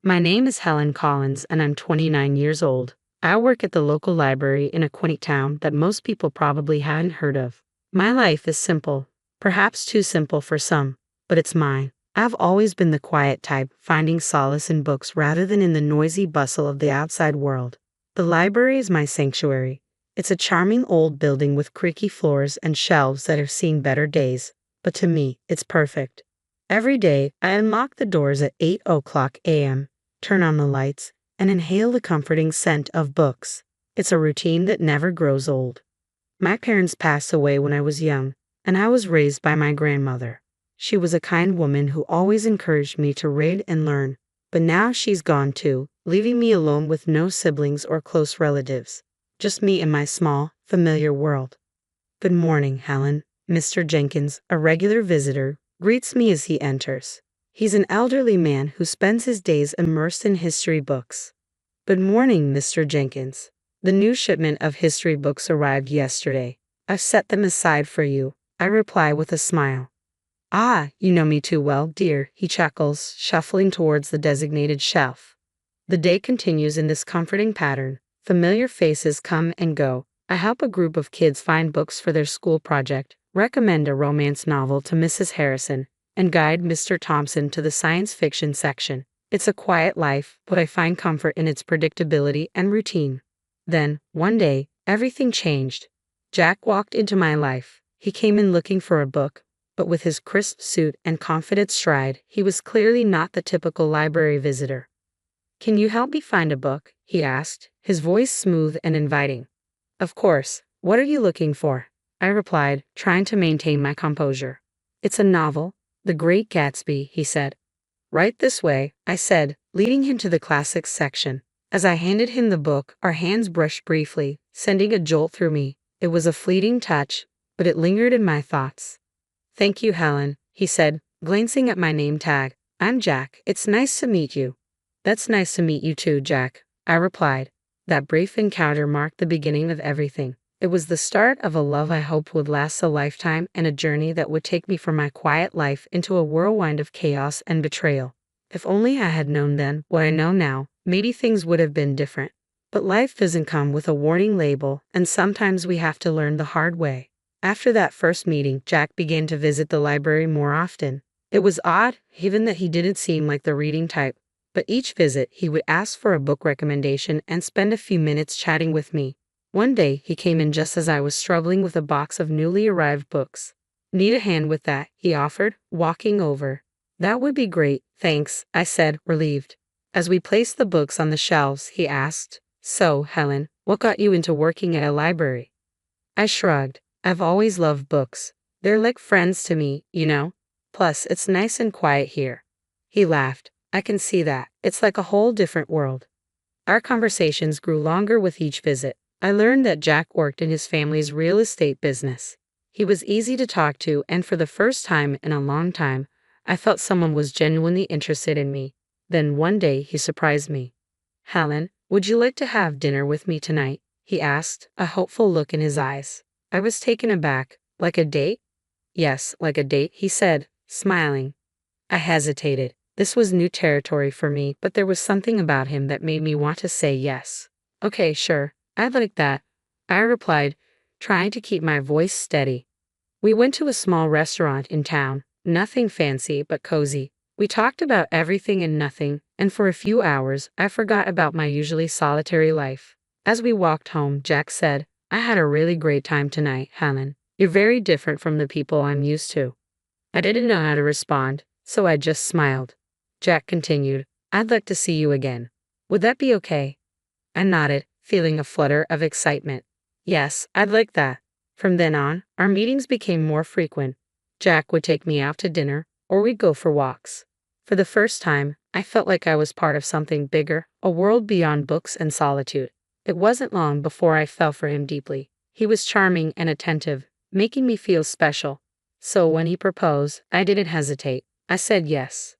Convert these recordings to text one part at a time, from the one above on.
My name is Helen Collins and I'm 29 years old. I work at the local library in a quaint town that most people probably hadn't heard of. My life is simple, perhaps too simple for some, but it's mine. I've always been the quiet type, finding solace in books rather than in the noisy bustle of the outside world. The library is my sanctuary. It's a charming old building with creaky floors and shelves that have seen better days, but to me, it's perfect. Every day, I unlock the doors at 8 a.m., turn on the lights, and inhale the comforting scent of books. It's a routine that never grows old. My parents passed away when I was young, and I was raised by my grandmother. She was a kind woman who always encouraged me to read and learn, but now she's gone too, leaving me alone with no siblings or close relatives. Just me and my small, familiar world. Good morning, Helen. Mr. Jenkins, a regular visitor, greets me as he enters. He's an elderly man who spends his days immersed in history books. Good morning, Mr. Jenkins. The new shipment of history books arrived yesterday. I've set them aside for you, I reply with a smile. Ah, you know me too well, dear, he chuckles, shuffling towards the designated shelf. The day continues in this comforting pattern. Familiar faces come and go. I help a group of kids find books for their school project, recommend a romance novel to Mrs. Harrison, and guide Mr. Thompson to the science fiction section. It's a quiet life, but I find comfort in its predictability and routine. Then, one day, everything changed. Jack walked into my life. He came in looking for a book, but with his crisp suit and confident stride, he was clearly not the typical library visitor. Can you help me find a book? He asked, his voice smooth and inviting. Of course. What are you looking for? I replied, trying to maintain my composure. It's a novel, The Great Gatsby, he said. Right this way, I said, leading him to the classics section. As I handed him the book, our hands brushed briefly, sending a jolt through me. It was a fleeting touch, but it lingered in my thoughts. Thank you, Helen, he said, glancing at my name tag. I'm Jack. It's nice to meet you. That's nice to meet you too, Jack, I replied. That brief encounter marked the beginning of everything. It was the start of a love I hoped would last a lifetime and a journey that would take me from my quiet life into a whirlwind of chaos and betrayal. If only I had known then what I know now, maybe things would have been different. But life doesn't come with a warning label, and sometimes we have to learn the hard way. After that first meeting, Jack began to visit the library more often. It was odd, even that he didn't seem like the reading type. But each visit, he would ask for a book recommendation and spend a few minutes chatting with me. One day, he came in just as I was struggling with a box of newly arrived books. Need a hand with that, he offered, walking over. That would be great, thanks, I said, relieved. As we placed the books on the shelves, he asked, So, Helen, what got you into working at a library? I shrugged. I've always loved books. They're like friends to me, you know? Plus, it's nice and quiet here. He laughed. I can see that. It's like a whole different world. Our conversations grew longer with each visit. I learned that Jack worked in his family's real estate business. He was easy to talk to, and for the first time in a long time, I felt someone was genuinely interested in me. Then one day he surprised me. Helen, would you like to have dinner with me tonight? He asked, a hopeful look in his eyes. I was taken aback. Like a date? Yes, like a date, he said, smiling. I hesitated. This was new territory for me, but there was something about him that made me want to say yes. Okay, sure, I'd like that, I replied, trying to keep my voice steady. We went to a small restaurant in town, nothing fancy but cozy. We talked about everything and nothing, and for a few hours, I forgot about my usually solitary life. As we walked home, Jack said, I had a really great time tonight, Helen. You're very different from the people I'm used to. I didn't know how to respond, so I just smiled. Jack continued, I'd like to see you again. Would that be okay? I nodded, feeling a flutter of excitement. Yes, I'd like that. From then on, our meetings became more frequent. Jack would take me out to dinner, or we'd go for walks. For the first time, I felt like I was part of something bigger, a world beyond books and solitude. It wasn't long before I fell for him deeply. He was charming and attentive, making me feel special. So when he proposed, I didn't hesitate. I said yes.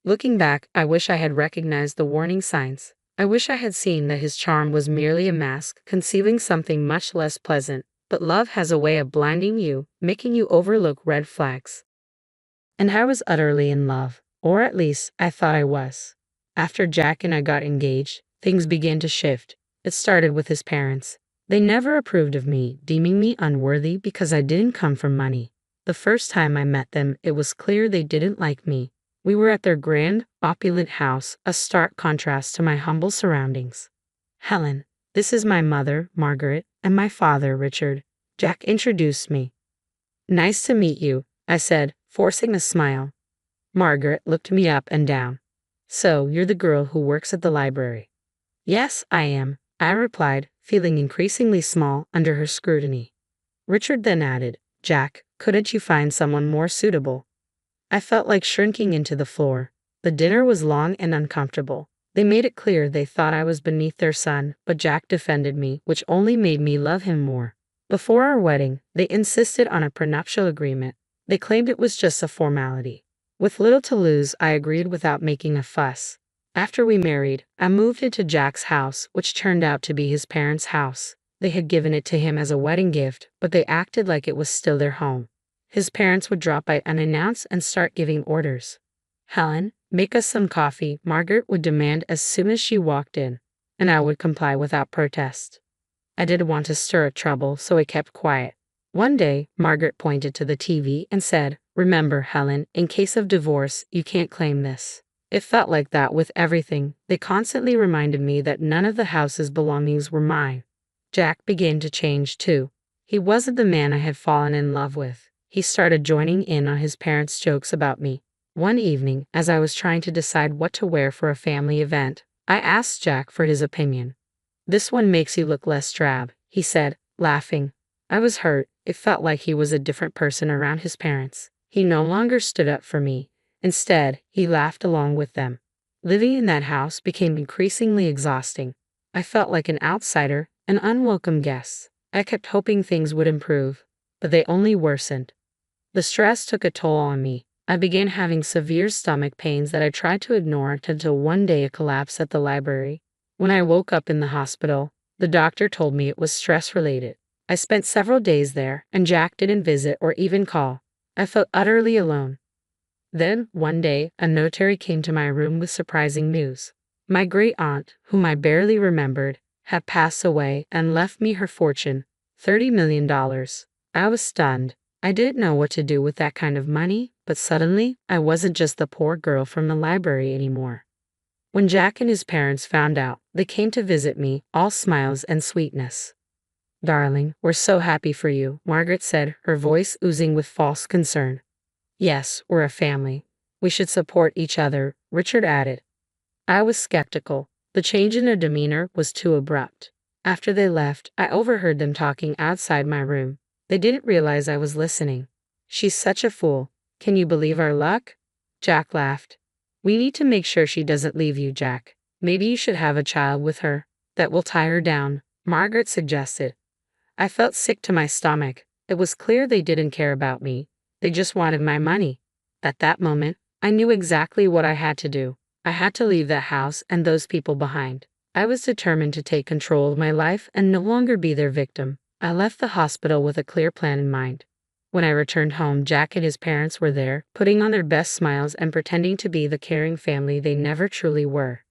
Looking back, I wish I had recognized the warning signs. I wish I had seen that his charm was merely a mask, concealing something much less pleasant. But love has a way of blinding you, making you overlook red flags. And I was utterly in love, or at least I thought I was. After Jack and I got engaged, things began to shift. It started with his parents. They never approved of me, deeming me unworthy because I didn't come from money. The first time I met them, it was clear they didn't like me. We were at their grand, opulent house, a stark contrast to my humble surroundings. Helen, this is my mother, Margaret, and my father, Richard. Jack introduced me. Nice to meet you, I said, forcing a smile. Margaret looked me up and down. So, you're the girl who works at the library? Yes, I am, I replied, feeling increasingly small under her scrutiny. Richard then added, Jack, couldn't you find someone more suitable? I felt like shrinking into the floor. The dinner was long and uncomfortable. They made it clear they thought I was beneath their son, but Jack defended me, which only made me love him more. Before our wedding, they insisted on a prenuptial agreement. They claimed it was just a formality. With little to lose, I agreed without making a fuss. After we married, I moved into Jack's house, which turned out to be his parents' house. They had given it to him as a wedding gift, but they acted like it was still their home. His parents would drop by unannounced and start giving orders. Helen, make us some coffee, Margaret would demand as soon as she walked in, and I would comply without protest. I didn't want to stir up trouble, so I kept quiet. One day, Margaret pointed to the TV and said, Remember, Helen, in case of divorce, you can't claim this. It felt like that with everything. They constantly reminded me that none of the house's belongings were mine. Jack began to change too. He wasn't the man I had fallen in love with. He started joining in on his parents' jokes about me. One evening, as I was trying to decide what to wear for a family event, I asked Jack for his opinion. This one makes you look less drab, he said, laughing. I was hurt. It felt like he was a different person around his parents. He no longer stood up for me. Instead, he laughed along with them. Living in that house became increasingly exhausting. I felt like an outsider, an unwelcome guest. I kept hoping things would improve, but they only worsened. The stress took a toll on me. I began having severe stomach pains that I tried to ignore until one day a collapse at the library. When I woke up in the hospital, the doctor told me it was stress-related. I spent several days there, and Jack didn't visit or even call. I felt utterly alone. Then, one day, a notary came to my room with surprising news. My great-aunt, whom I barely remembered, had passed away and left me her fortune, $30 million. I was stunned. I didn't know what to do with that kind of money, but suddenly, I wasn't just the poor girl from the library anymore. When Jack and his parents found out, they came to visit me, all smiles and sweetness. Darling, we're so happy for you, Margaret said, her voice oozing with false concern. Yes, we're a family. We should support each other, Richard added. I was skeptical. The change in their demeanor was too abrupt. After they left, I overheard them talking outside my room. They didn't realize I was listening. She's such a fool. Can you believe our luck? Jack laughed. We need to make sure she doesn't leave you, Jack. Maybe you should have a child with her. That will tie her down, Margaret suggested. I felt sick to my stomach. It was clear they didn't care about me. They just wanted my money. At that moment, I knew exactly what I had to do. I had to leave that house and those people behind. I was determined to take control of my life and no longer be their victim. I left the hospital with a clear plan in mind. When I returned home, Jack and his parents were there, putting on their best smiles and pretending to be the caring family they never truly were.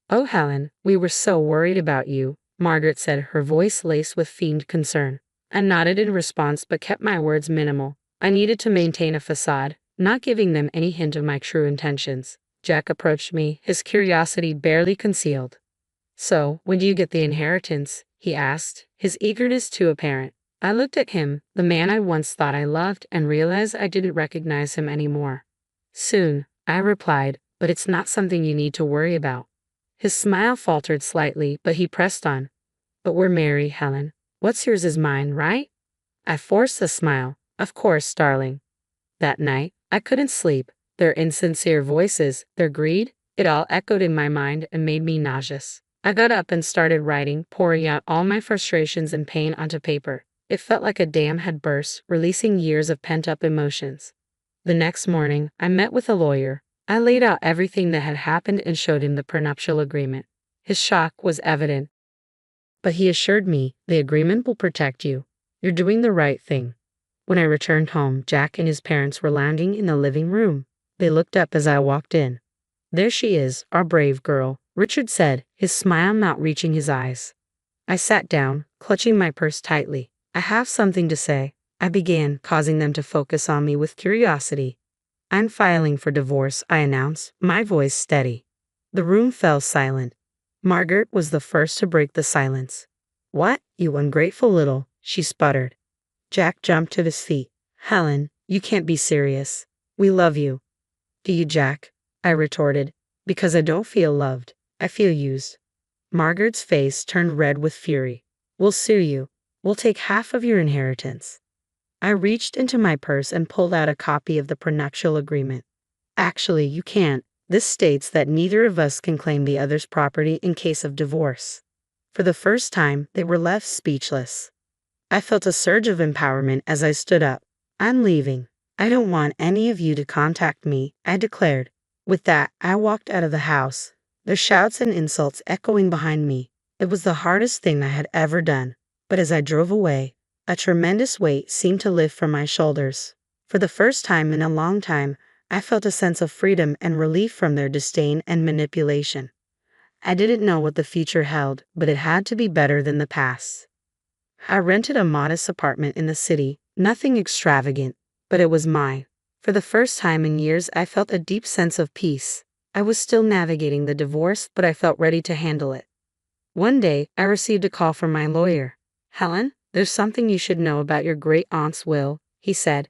Oh, Helen, we were so worried about you, Margaret said, her voice laced with feigned concern. I nodded in response but kept my words minimal. I needed to maintain a facade, not giving them any hint of my true intentions. Jack approached me, his curiosity barely concealed. So, when do you get the inheritance? He asked, his eagerness too apparent. I looked at him, the man I once thought I loved, and realized I didn't recognize him anymore. Soon, I replied, but it's not something you need to worry about. His smile faltered slightly, but he pressed on. But we're married, Helen. What's yours is mine, right? I forced a smile. Of course, darling. That night, I couldn't sleep. Their insincere voices, their greed, it all echoed in my mind and made me nauseous. I got up and started writing, pouring out all my frustrations and pain onto paper. It felt like a dam had burst, releasing years of pent-up emotions. The next morning, I met with a lawyer. I laid out everything that had happened and showed him the prenuptial agreement. His shock was evident. But he assured me, the agreement will protect you. You're doing the right thing. When I returned home, Jack and his parents were lounging in the living room. They looked up as I walked in. There she is, our brave girl, Richard said, his smile not reaching his eyes. I sat down, clutching my purse tightly. I have something to say, I began, causing them to focus on me with curiosity. I'm filing for divorce, I announced, my voice steady. The room fell silent. Margaret was the first to break the silence. What, you ungrateful little, she sputtered. Jack jumped to his feet. Helen, you can't be serious. We love you. Do you, Jack? I retorted. Because I don't feel loved. I feel used. Margaret's face turned red with fury. We'll sue you. We'll take half of your inheritance. I reached into my purse and pulled out a copy of the prenuptial agreement. Actually, you can't. This states that neither of us can claim the other's property in case of divorce. For the first time, they were left speechless. I felt a surge of empowerment as I stood up. I'm leaving. I don't want any of you to contact me, I declared. With that, I walked out of the house, their shouts and insults echoing behind me. It was the hardest thing I had ever done. But as I drove away, a tremendous weight seemed to lift from my shoulders. For the first time in a long time, I felt a sense of freedom and relief from their disdain and manipulation. I didn't know what the future held, but it had to be better than the past. I rented a modest apartment in the city, nothing extravagant, but it was mine. For the first time in years, I felt a deep sense of peace. I was still navigating the divorce, but I felt ready to handle it. One day, I received a call from my lawyer. Helen, there's something you should know about your great-aunt's will, he said.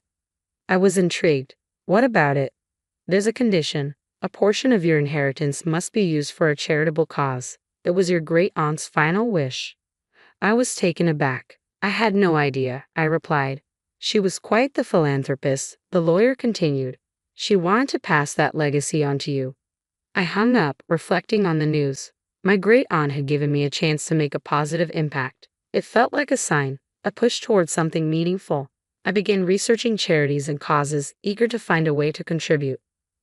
I was intrigued. What about it? There's a condition. A portion of your inheritance must be used for a charitable cause. It was your great-aunt's final wish. I was taken aback. I had no idea, I replied. She was quite the philanthropist, the lawyer continued. She wanted to pass that legacy on to you. I hung up, reflecting on the news. My great-aunt had given me a chance to make a positive impact. It felt like a sign, a push towards something meaningful. I began researching charities and causes, eager to find a way to contribute.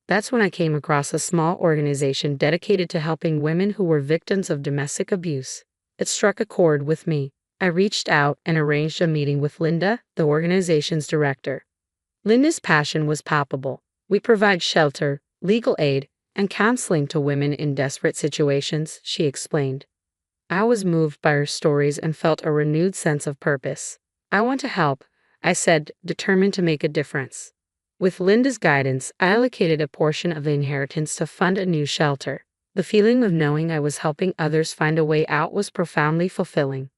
That's when I came across a small organization dedicated to helping women who were victims of domestic abuse. It struck a chord with me. I reached out and arranged a meeting with Linda, the organization's director. Linda's passion was palpable. We provide shelter, legal aid, and counseling to women in desperate situations, she explained. I was moved by her stories and felt a renewed sense of purpose. I want to help, I said, determined to make a difference. With Linda's guidance, I allocated a portion of the inheritance to fund a new shelter. The feeling of knowing I was helping others find a way out was profoundly fulfilling.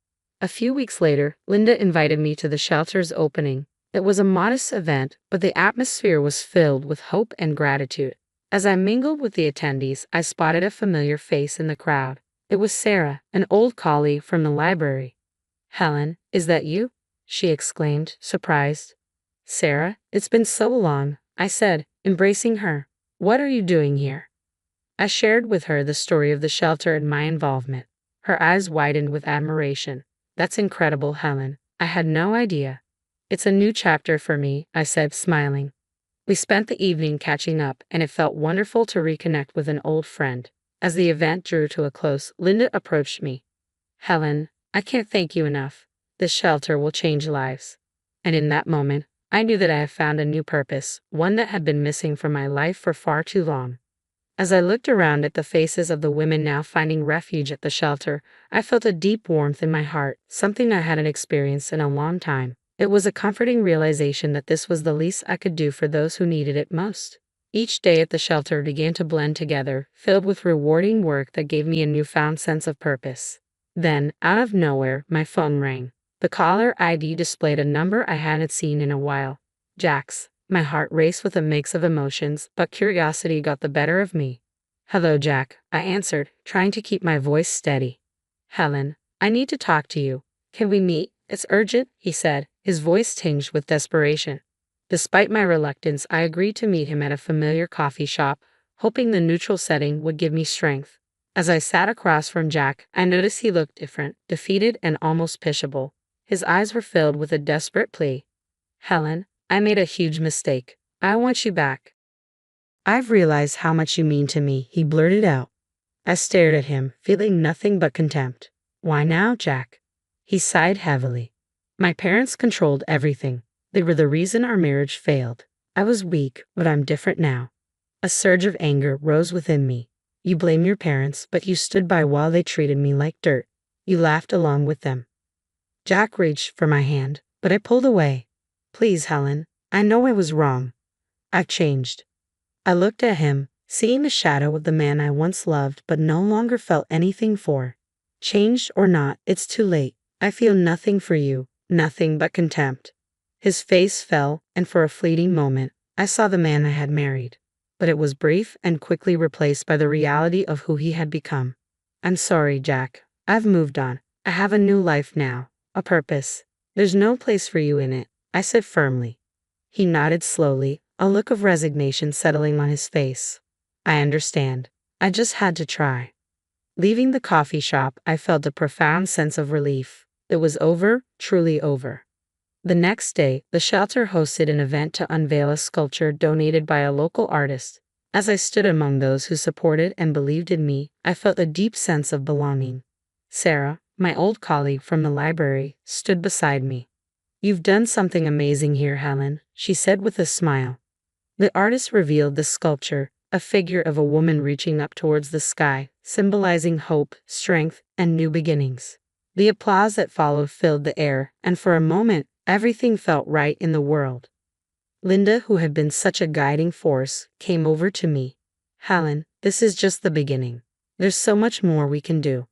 A few weeks later, Linda invited me to the shelter's opening. It was a modest event, but the atmosphere was filled with hope and gratitude. As I mingled with the attendees, I spotted a familiar face in the crowd. It was Sarah, an old colleague from the library. Helen, is that you? She exclaimed, surprised. Sarah, it's been so long, I said, embracing her. What are you doing here? I shared with her the story of the shelter and my involvement. Her eyes widened with admiration. That's incredible, Helen. I had no idea. It's a new chapter for me, I said, smiling. We spent the evening catching up, and it felt wonderful to reconnect with an old friend. As the event drew to a close, Linda approached me. Helen, I can't thank you enough. This shelter will change lives. And in that moment, I knew that I had found a new purpose, one that had been missing from my life for far too long. As I looked around at the faces of the women now finding refuge at the shelter, I felt a deep warmth in my heart, something I hadn't experienced in a long time. It was a comforting realization that this was the least I could do for those who needed it most. Each day at the shelter began to blend together, filled with rewarding work that gave me a newfound sense of purpose. Then, out of nowhere, my phone rang. The caller ID displayed a number I hadn't seen in a while. Jack's. My heart raced with a mix of emotions, but curiosity got the better of me. Hello, Jack, I answered, trying to keep my voice steady. Helen, I need to talk to you. Can we meet? It's urgent, he said, his voice tinged with desperation. Despite my reluctance, I agreed to meet him at a familiar coffee shop, hoping the neutral setting would give me strength. As I sat across from Jack, I noticed he looked different, defeated and almost pitiable. His eyes were filled with a desperate plea. Helen, I made a huge mistake. I want you back. I've realized how much you mean to me, he blurted out. I stared at him, feeling nothing but contempt. Why now, Jack? He sighed heavily. My parents controlled everything. They were the reason our marriage failed. I was weak, but I'm different now. A surge of anger rose within me. You blame your parents, but you stood by while they treated me like dirt. You laughed along with them. Jack reached for my hand, but I pulled away. Please, Helen, I know I was wrong. I've changed. I looked at him, seeing the shadow of the man I once loved but no longer felt anything for. Changed or not, it's too late. I feel nothing for you, nothing but contempt. His face fell, and for a fleeting moment, I saw the man I had married. But it was brief and quickly replaced by the reality of who he had become. I'm sorry, Jack. I've moved on. I have a new life now, a purpose. There's no place for you in it, I said firmly. He nodded slowly, a look of resignation settling on his face. I understand. I just had to try. Leaving the coffee shop, I felt a profound sense of relief. It was over, truly over. The next day, the shelter hosted an event to unveil a sculpture donated by a local artist. As I stood among those who supported and believed in me, I felt a deep sense of belonging. Sarah, my old colleague from the library, stood beside me. You've done something amazing here, Helen, she said with a smile. The artist revealed the sculpture, a figure of a woman reaching up towards the sky, symbolizing hope, strength, and new beginnings. The applause that followed filled the air, and for a moment, everything felt right in the world. Linda, who had been such a guiding force, came over to me. Helen, this is just the beginning. There's so much more we can do.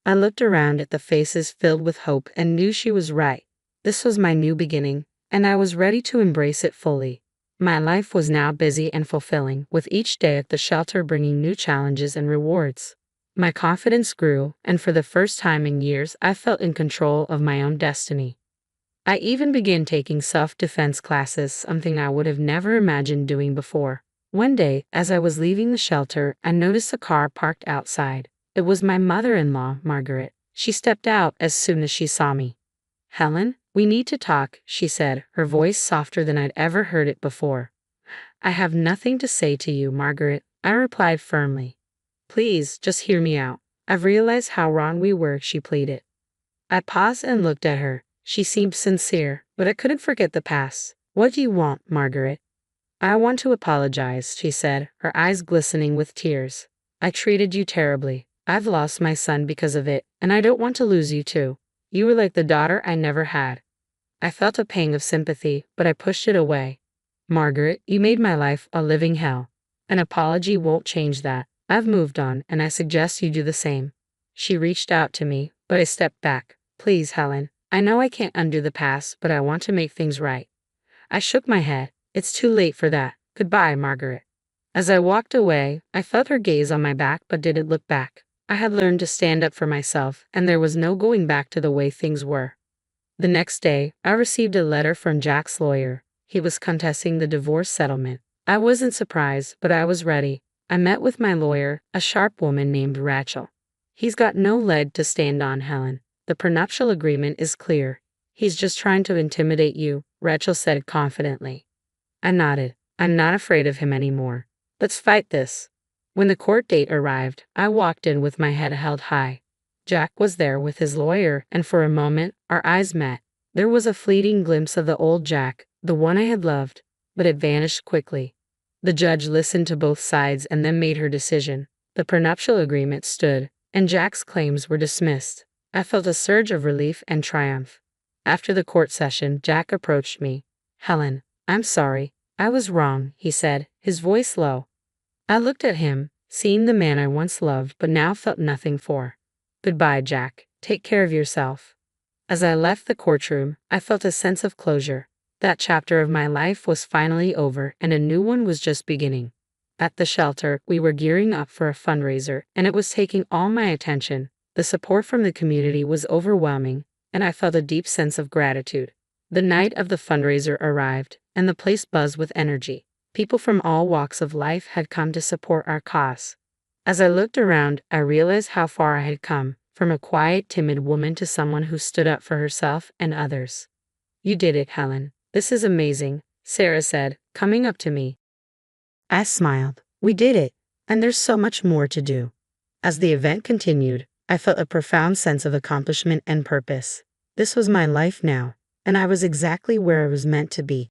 I looked around at the faces filled with hope and knew she was right. This was my new beginning, and I was ready to embrace it fully. My life was now busy and fulfilling, with each day at the shelter bringing new challenges and rewards. My confidence grew, and for the first time in years, I felt in control of my own destiny. I even began taking self-defense classes, something I would have never imagined doing before. One day, as I was leaving the shelter, I noticed a car parked outside. It was my mother-in-law, Margaret. She stepped out as soon as she saw me. Helen, we need to talk, she said, her voice softer than I'd ever heard it before. I have nothing to say to you, Margaret, I replied firmly. Please, just hear me out. I've realized how wrong we were, she pleaded. I paused and looked at her. She seemed sincere, but I couldn't forget the past. What do you want, Margaret? I want to apologize, she said, her eyes glistening with tears. I treated you terribly. I've lost my son because of it, and I don't want to lose you too. You were like the daughter I never had. I felt a pang of sympathy, but I pushed it away. Margaret, you made my life a living hell. An apology won't change that. I've moved on, and I suggest you do the same. She reached out to me, but I stepped back. Please, Helen, I know I can't undo the past, but I want to make things right. I shook my head. It's too late for that. Goodbye, Margaret. As I walked away, I felt her gaze on my back but didn't look back. I had learned to stand up for myself, and there was no going back to the way things were. The next day, I received a letter from Jack's lawyer. He was contesting the divorce settlement. I wasn't surprised, but I was ready. I met with my lawyer, a sharp woman named Rachel. He's got no leg to stand on, Helen. The prenuptial agreement is clear. He's just trying to intimidate you, Rachel said confidently. I nodded. I'm not afraid of him anymore. Let's fight this. When the court date arrived, I walked in with my head held high. Jack was there with his lawyer, and for a moment, our eyes met. There was a fleeting glimpse of the old Jack, the one I had loved, but it vanished quickly. The judge listened to both sides and then made her decision. The prenuptial agreement stood, and Jack's claims were dismissed. I felt a surge of relief and triumph. After the court session, Jack approached me. Helen, I'm sorry. I was wrong, he said, his voice low. I looked at him, seeing the man I once loved but now felt nothing for. Goodbye, Jack. Take care of yourself. As I left the courtroom, I felt a sense of closure. That chapter of my life was finally over and a new one was just beginning. At the shelter, we were gearing up for a fundraiser, and it was taking all my attention. The support from the community was overwhelming, and I felt a deep sense of gratitude. The night of the fundraiser arrived, and the place buzzed with energy. People from all walks of life had come to support our cause. As I looked around, I realized how far I had come, from a quiet, timid woman to someone who stood up for herself and others. You did it, Helen. This is amazing, Sarah said, coming up to me. I smiled. We did it, and there's so much more to do. As the event continued, I felt a profound sense of accomplishment and purpose. This was my life now, and I was exactly where I was meant to be.